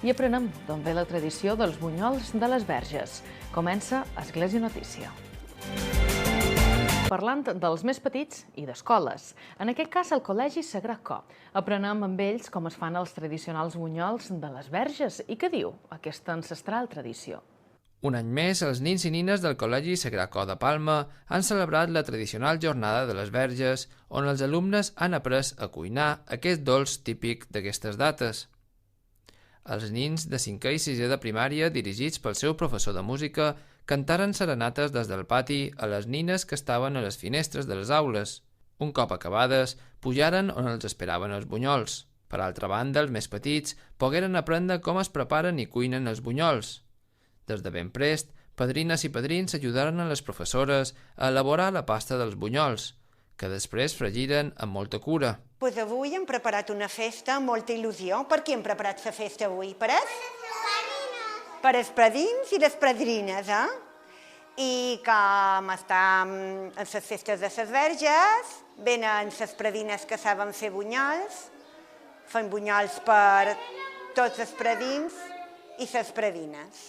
i aprenem d'on ve la tradició dels bunyols de les Verges. Comença Església Notícia. Parlant dels més petits i d'escoles. En aquest cas, al Col·legi Sagrat Cor. Aprenem amb ells com es fan els tradicionals bunyols de les Verges i què diu aquesta ancestral tradició. Un any més, els nins i nines del Col·legi Sagrat Cor de Palma han celebrat la tradicional Jornada de les Verges, on els alumnes han après a cuinar aquest dolç típic d'aquestes dates. Els nins de 5è i 6è de primària, dirigits pel seu professor de música, cantaren serenates des del pati a les nines que estaven a les finestres de les aules. Un cop acabades, pujaren on els esperaven els bunyols. Per altra banda, els més petits pogueren aprendre com es preparen i cuinen els bunyols. Des de ben prest, padrines i padrins ajudaren a les professores a elaborar la pasta dels bunyols, que després fregiren amb molta cura. Avui hem preparat una festa amb molta il·lusió. Per qui hem preparat la festa avui? Per els padrins i les padrines, I com estem en les festes de les Verges, venen les padrines que saben fer bunyols, fan bunyols per tots els padrins i les padrines.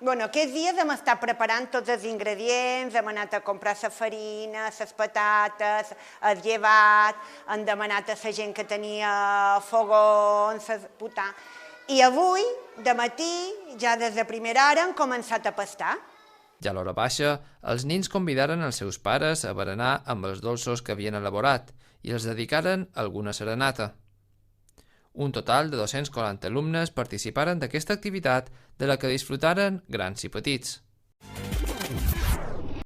Aquest dia hem estat preparant tots els ingredients, hem anat a comprar la farina, les patates, el llevat, hem demanat a la gent que tenia fogons, putar. I avui, de matí, ja des de primera hora, hem començat a pastar. Ja a l'hora baixa, els nins convidaren els seus pares a berenar amb els dolços que havien elaborat i els dedicaren alguna serenata. Un total de 240 alumnes participaren d'aquesta activitat de la que disfrutaren grans i petits.